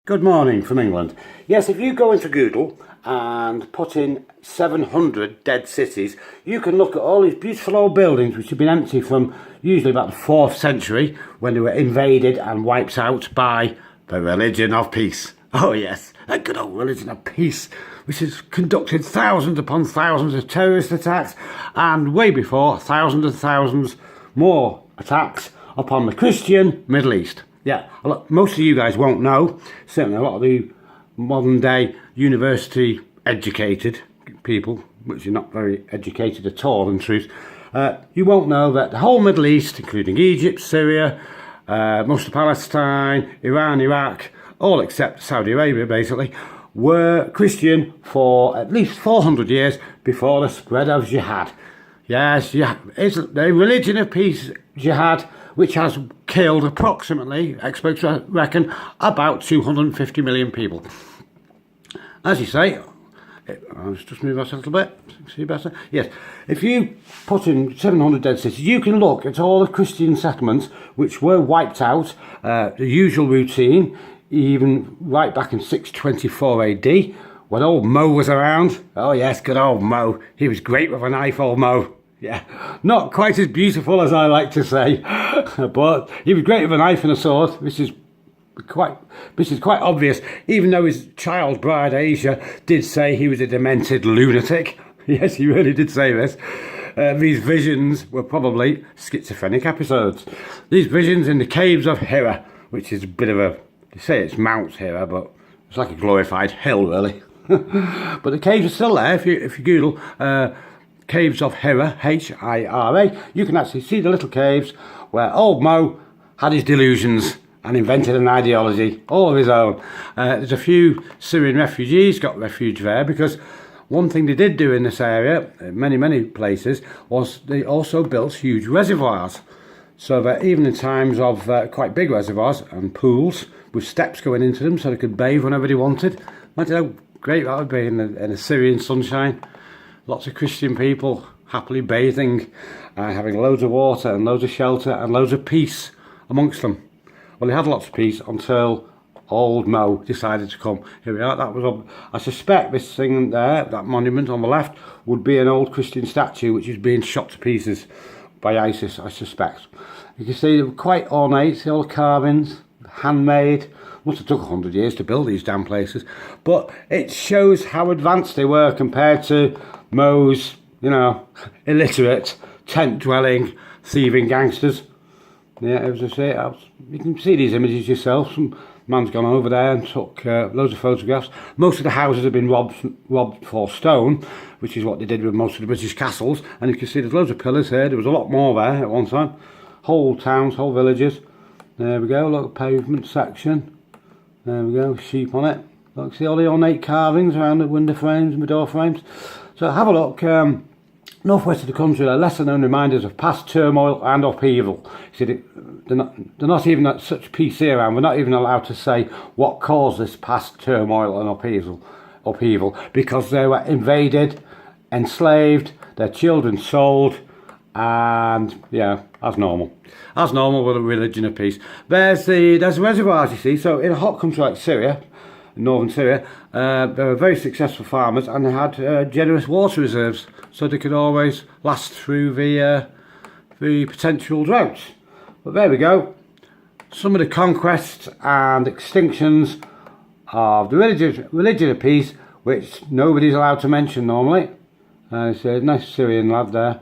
Good morning from England. Yes, if you go into Google and put in 700 dead cities, you can look at all these beautiful old buildings which have been empty from usually about the 4th century when they were invaded and wiped out by the religion of peace. Oh yes, that good old religion of peace, which has conducted thousands upon thousands of terrorist attacks and way before thousands and thousands more attacks upon the Christian Middle East. Yeah, most of you guys won't know, certainly a lot of the modern day university educated people, which are not very educated at all in truth, you won't know that the whole Middle East, including Egypt, Syria, most of Palestine, Iran, Iraq, all except Saudi Arabia basically, were Christian for at least 400 years before the spread of jihad. Yes, it's the religion of peace, jihad, which has killed approximately, experts reckon, about 250 million people. As you say, I'll just move that a little bit, see better? Yes, if you put in 700 dead cities, you can look at all the Christian settlements which were wiped out, the usual routine, even right back in 624 AD, when old Mo was around. Oh yes, good old Mo. He was great with a knife, old Mo. Yeah, not quite as beautiful as I like to say, but he was great with a knife and a sword. This is quite obvious, even though his child bride Asia did say he was a demented lunatic. Yes, he really did say this. These visions were probably schizophrenic episodes. These visions in the caves of Hira, which is a bit of a, they say it's Mount Hira, but it's like a glorified hill really. But the caves are still there. If you Google Caves of Hira, H-I-R-A, you can actually see the little caves where old Mo had his delusions and invented an ideology all of his own. There's a few Syrian refugees got refuge there because one thing they did do in this area, many places, was they also built huge reservoirs. So that even in times of quite big reservoirs and pools with steps going into them so they could bathe whenever they wanted. Imagine how great that would be in the Syrian sunshine. Lots of Christian people happily bathing and having loads of water and loads of shelter and loads of peace amongst them. Well, they had lots of peace until old Mo decided to come. Here we are. That was. I suspect this thing there, that monument on the left, would be an old Christian statue which is being shot to pieces by ISIS, I suspect. You can see they were quite ornate, all the carvings, handmade. Must have took 100 years to build these damn places. But it shows how advanced they were compared to Mo's, illiterate, tent-dwelling, thieving gangsters. Yeah, as I say, you can see these images yourself. Some man's gone over there and took loads of photographs. Most of the houses have been robbed for stone, which is what they did with most of the British castles. And you can see there's loads of pillars here. There was a lot more there at one time. Whole towns, whole villages. There we go, look, pavement section. There we go, sheep on it. Look, see all the ornate carvings around the window frames and the door frames. So have a look. Northwest of the country are lesser known reminders of past turmoil and upheaval. See, they're not even at such peace here, and we're not even allowed to say what caused this past turmoil and upheaval because they were invaded, enslaved, their children sold, and yeah, as normal with a religion of peace. There's reservoirs, you see. So in a hot country like Syria, northern Syria, they were very successful farmers and they had generous water reserves, so they could always last through the potential droughts. But there we go. Some of the conquests and extinctions of the religion of peace, which nobody's allowed to mention normally. It's a nice Syrian lad there.